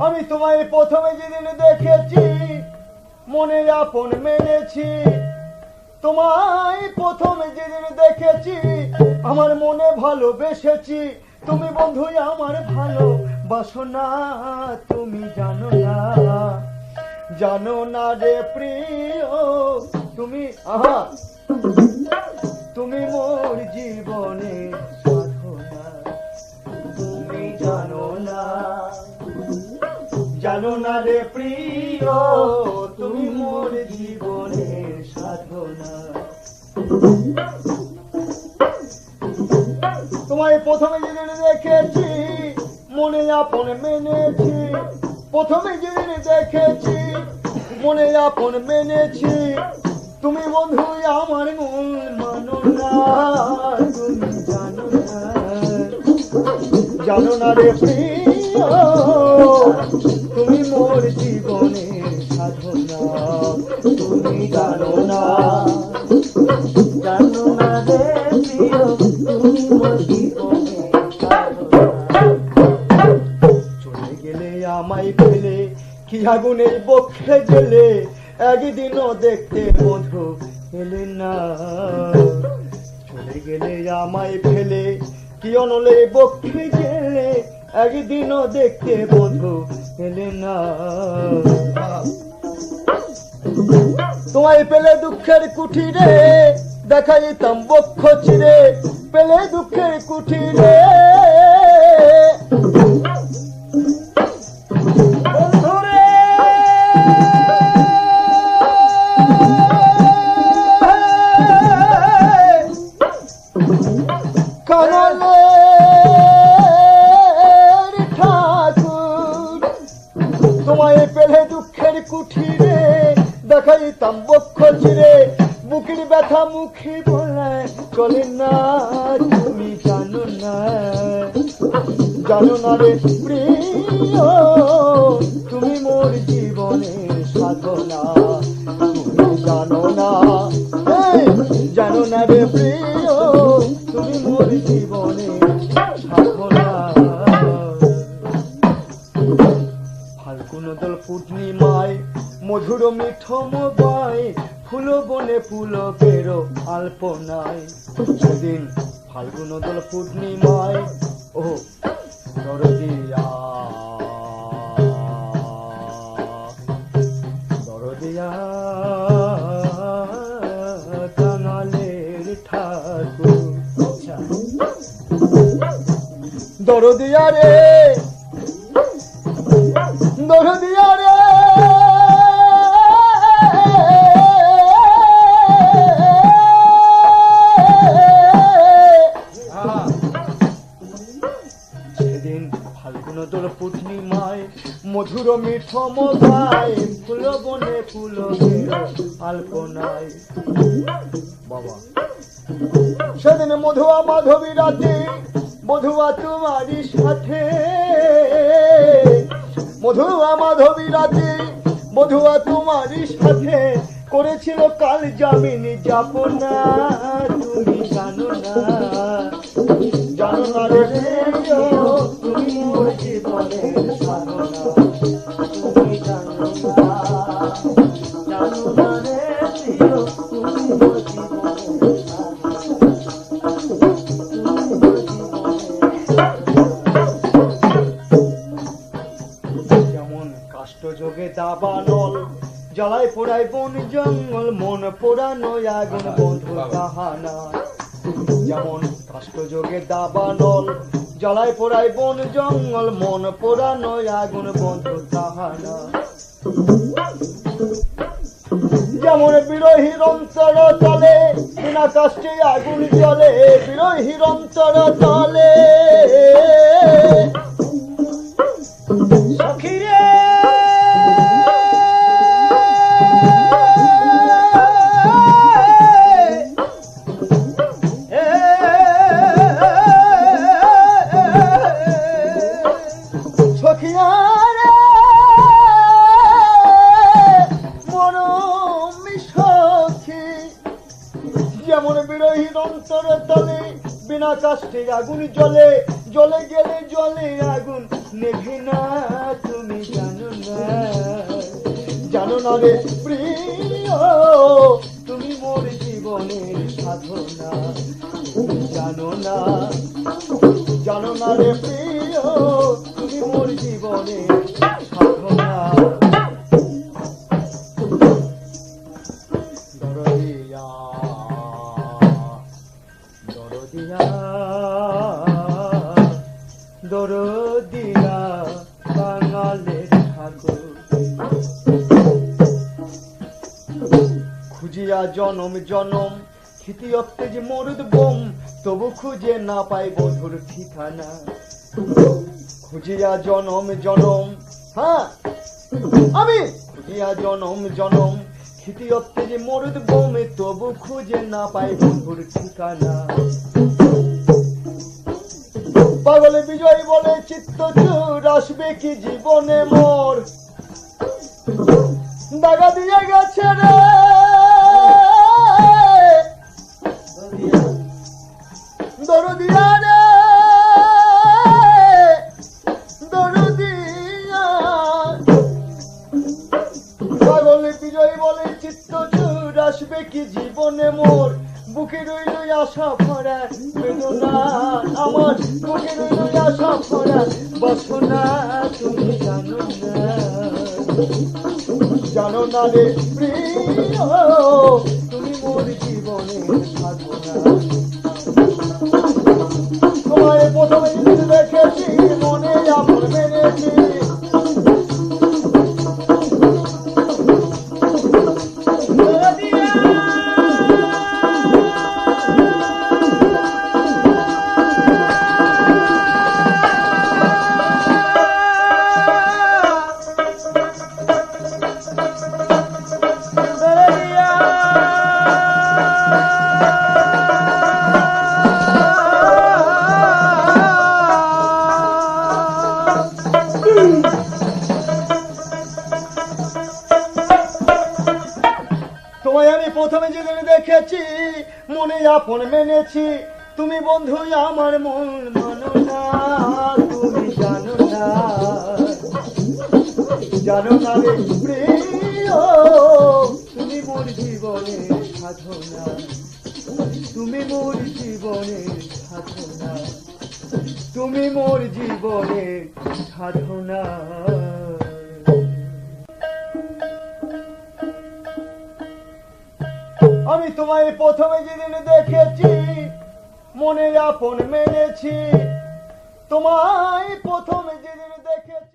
আমি তোমায় প্রথমে যেদিন দেখেছি মনে আপন মেনেছি, তোমায় প্রথমে যেদিন দেখেছি আমার মনে ভালোবেসেছি। তুমি বন্ধু আমার ভালোবাসো না, তুমি জানো না, জানো না রে প্রিয়, তুমি তুমি মোর জীবনে সাধনা, তুমি জানো না, জানো না রে প্রিয়, তুমি মোর জীবনের সাধনা। তোমায় প্রথমে যেদিন দেখেছি মনে আপন মেনেছি, প্রথমে যেদিন দেখেছি মনে আপন মেনেছি। তুমি বন্ধু আমার মন মানো না, তুমি জানো না, জানো না রে প্রিয়, তুমি মোর জীবনের সাধনা, তুমি জানো না, জানো না রে প্রিয়, তুমি মোর জীবনের সাধনা। চলে গেলে আমায় ফেলে কি আগুনের বক্ষে গেলে, একদিনও দেখতে বন্ধু এলে না। চলে গেলে আমায় ফেলে কি অনলে বক্ষে গেলে, একদিনও দেখতে বন্ধু এলে না। তোমায় পেলে দুঃখের কুঠিরে দেখাইতাম বক্ষ চিরে, পেলে দুঃখের কুঠিরে কুঠিরে দেখাইতাম বক্ষ চিরে, বুকের ব্যথা মুখে বলে চলে না, তুমি জানো না, জানো না রে প্রিয়, তুমি মোর জীবনের সাধনা, তুমি জানো না, জানো না রে প্রিয়, তুমি মোর জীবনের সাধনা। ফাল্গুন দোল পূর্ণিমায় মধুর মিঠ মবাই, ফুল বনে পুলকের আলপনায়। সেদিন ফাল্গুন দোল পূর্ণিমায় ও দরদিয়া দরদিয়া কাঙালের ঠাকুর, দরদিয়া রে দরদিয়া রে সেদিন ফাল্গুন দোল পূর্ণিমায় মধুর মিঠ মধায়, ফুল বনে ফুলের আলপনায়। বাবা সেদিন মধুয়া মাধবী রাতে, মধুয়া তোমারই সাথে, মধুয়া মাধবী রাতে, মধুয়া তোমারই সাথে করেছিল কাল জামিনী যাপনা, তুমি জানো না, জানো না রে তুমি মোর জীবনের সাধনা, তুমি জানো না, জানো না রে প্রিয়, তুমি মোর জীবনের সাধনা। যেমন কাষ্ট যোগে দাবানল জ্বালায় পোড়ায় বন জঙ্গল, মন পোড়ানো আগুন বন্ধু কাহানা। যেমন কাষ্ট যোগে দাবানল জ্বালায় পোড়ায় বন জঙ্গল, মন পোড়ানো আগুন বন্ধু কাহানা। যেমন বিরোহীর অন্তর তলে বিনা কষ্টে আগুন জ্বলে, বিরোহীর অন্তর তলে সখীরে কাষ্ঠে আগুন জ্বলে, জ্বলে গেলে জলে আগুন নেভে না, তুমি জানো না, জানো না রে প্রিয়, তুমি মোর জীবনের সাধনা, জানো না, জানো না রে প্রিয়, তুমি মোর জীবনের সাধনা। দরদিয়া দরদিয়া দরদিয়া বাঙালের ঠাকুর, খুঁজিয়া জনম জনম ক্ষিতিয়ত্তে যে মরুদ বোম, তবু খুঁজে না পাই বধুর ঠিকানা, খুঁজিয়া জনম জনম, হ্যাঁ আমি খুঁজিয়া জনম জনম ক্ষিতিয়ত্তে যে মরুদ বোম, তবু খুঁজে না পাই বধুর ঠিকানা। পাগলে বিজয় বলে চিত্তচুর, আসবে কি জীবনে মোর, দাগা দিয়ে গেছে রে দরদিয়া রে দরদিয়া। পাগলে বিজয় বলে চিত্তচুর, আসবে কি জীবনে মোর, বুকে রইল আশা ভরা বেদনা, আমার বুকে রইল আশা ভরা বাসনা, তুমি জানো না, জানো না রে প্রিয়, তুমি মোর জীবনের সাধনা। তোমায় প্রথমে দেখেছি, মনে আপন মেনেছি, তোমায় আমি প্রথমে যেদিন দেখেছি, মনে আপন মেনেছি, তুমি বন্ধু আমার মন মানো না, তুমি জানো না, জানো না রে প্রিয়, তুমি মোর জীবনের সাধনা, তুমি মোর জীবনের সাধনা, তুমি মোর জীবনের সাধনা। আমি তোমায় প্রথমে যেদিন দেখেছি, মনে আপন মেনেছি, তোমায় প্রথমে